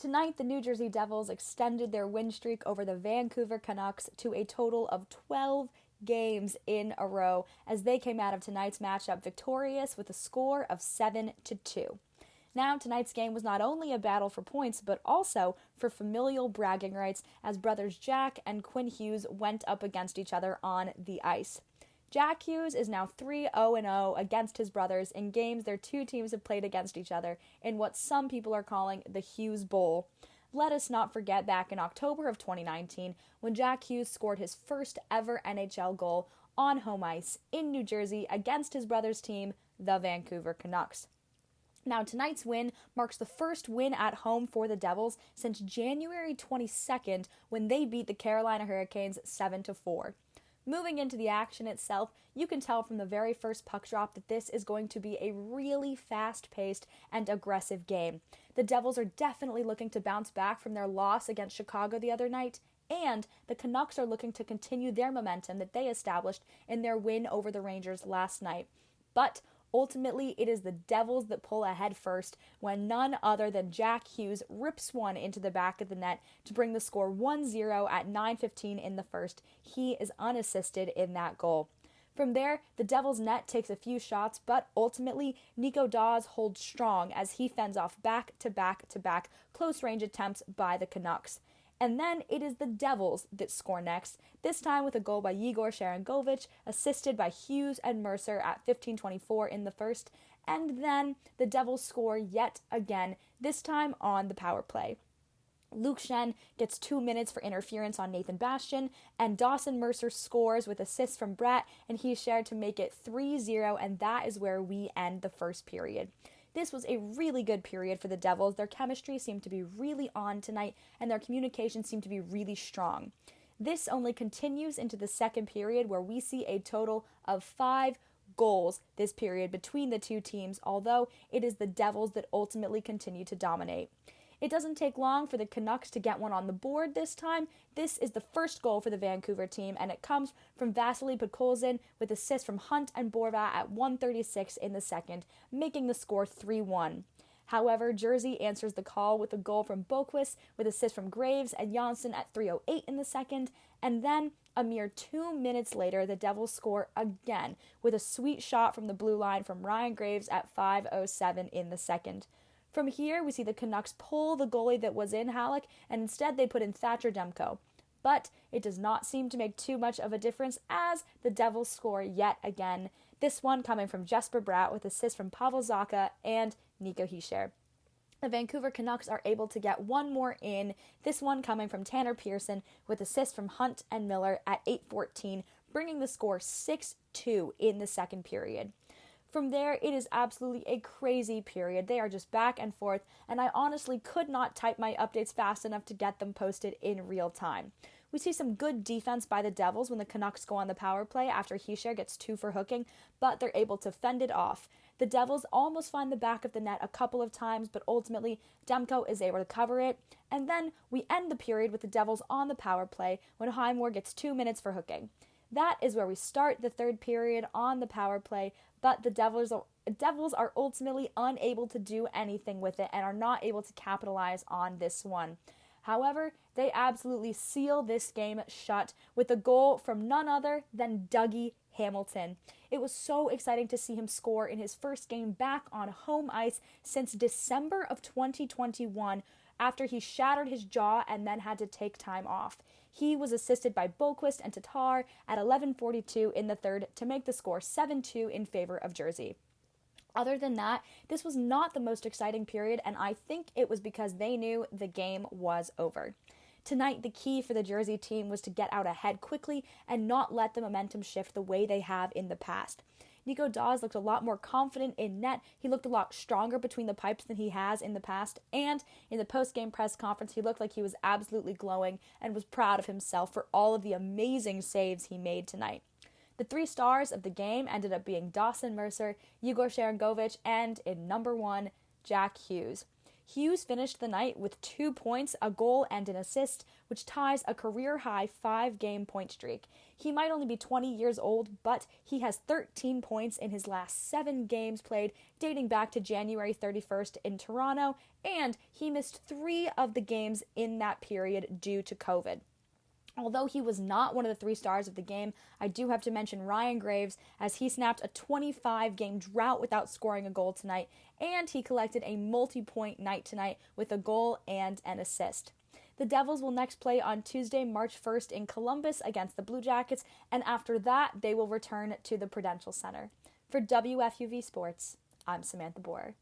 Tonight, the New Jersey Devils extended their win streak over the Vancouver Canucks to a total of 12 games in a row as they came out of tonight's matchup victorious with a score of 7-2. Now, tonight's game was not only a battle for points, but also for familial bragging rights as brothers Jack and Quinn Hughes went up against each other on the ice. Jack Hughes is now 3-0-0 against his brothers in games their two teams have played against each other in what some people are calling the Hughes Bowl. Let us not forget back in October of 2019 when Jack Hughes scored his first ever NHL goal on home ice in New Jersey against his brother's team, the Vancouver Canucks. Now, tonight's win marks the first win at home for the Devils since January 22nd when they beat the Carolina Hurricanes 7-4. Moving into the action itself, you can tell from the very first puck drop that this is going to be a really fast-paced and aggressive game. The Devils are definitely looking to bounce back from their loss against Chicago the other night, and the Canucks are looking to continue their momentum that they established in their win over the Rangers last night. But ultimately, it is the Devils that pull ahead first when none other than Jack Hughes rips one into the back of the net to bring the score 1-0 at 9:15 in the first. He is unassisted in that goal. From there, the Devils' net takes a few shots, but ultimately, Nico Daws holds strong as he fends off back-to-back close-range attempts by the Canucks. And then it is the Devils that score next, this time with a goal by Yegor Sharangovich, assisted by Hughes and Mercer at 15:24 in the first. And then the Devils score yet again, this time on the power play. Luke Schenn gets 2 minutes for interference on Nathan Bastian, and Dawson Mercer scores with assists from Bratt, and he's shared to make it 3-0, and that is where we end the first period. This was a really good period for the Devils. Their chemistry seemed to be really on tonight, and their communication seemed to be really strong. This only continues into the second period, where we see a total of 5 goals this period between the two teams, although it is the Devils that ultimately continue to dominate. It doesn't take long for the Canucks to get one on the board this time. This is the first goal for the Vancouver team, and it comes from Vasily Podkolzin with assists from Hunt and Borvat at 1:36 in the second, making the score 3-1. However, Jersey answers the call with a goal from Boqvist with assists from Graves and Janssen at 3:08 in the second, and then a mere 2 minutes later, the Devils score again with a sweet shot from the blue line from Ryan Graves at 5:07 in the second. From here, we see the Canucks pull the goalie that was in Halleck, and instead they put in Thatcher Demko. But it does not seem to make too much of a difference as the Devils score yet again, this one coming from Jesper Bratt with assists from Pavel Zacha and Nico Hischier. The Vancouver Canucks are able to get one more in, this one coming from Tanner Pearson with assists from Hunt and Miller at 8:14, bringing the score 6-2 in the second period. From there, it is absolutely a crazy period. They are just back and forth, and I honestly could not type my updates fast enough to get them posted in real time. We see some good defense by the Devils when the Canucks go on the power play after Hischier gets 2 for hooking, but they're able to fend it off. The Devils almost find the back of the net a couple of times, but ultimately Demko is able to cover it. And then we end the period with the Devils on the power play when Highmore gets 2 minutes for hooking. That is where we start the third period on the power play, but the Devils are ultimately unable to do anything with it and are not able to capitalize on this one. However, they absolutely seal this game shut with a goal from none other than Dougie Hamilton. It was so exciting to see him score in his first game back on home ice since December of 2021 after he shattered his jaw and then had to take time off. He was assisted by Boqvist and Tatar at 11:42 in the third to make the score 7-2 in favor of Jersey. Other than that, this was not the most exciting period, and I think it was because they knew the game was over. Tonight, the key for the Jersey team was to get out ahead quickly and not let the momentum shift the way they have in the past. Nico Daws looked a lot more confident in net. He looked a lot stronger between the pipes than he has in the past. And in the post-game press conference, he looked like he was absolutely glowing and was proud of himself for all of the amazing saves he made tonight. The 3 stars of the game ended up being Dawson Mercer, Yegor Sharangovich, and in number 1, Jack Hughes. Hughes finished the night with 2 points, a goal, and an assist, which ties a career-high 5-game point streak. He might only be 20 years old, but he has 13 points in his last 7 games played, dating back to January 31st in Toronto, and he missed 3 of the games in that period due to COVID. Although he was not one of the 3 stars of the game, I do have to mention Ryan Graves, as he snapped a 25-game drought without scoring a goal tonight, and he collected a multi-point night tonight with a goal and an assist. The Devils will next play on Tuesday, March 1st in Columbus against the Blue Jackets, and after that, they will return to the Prudential Center. For WFUV Sports, I'm Samantha Boer.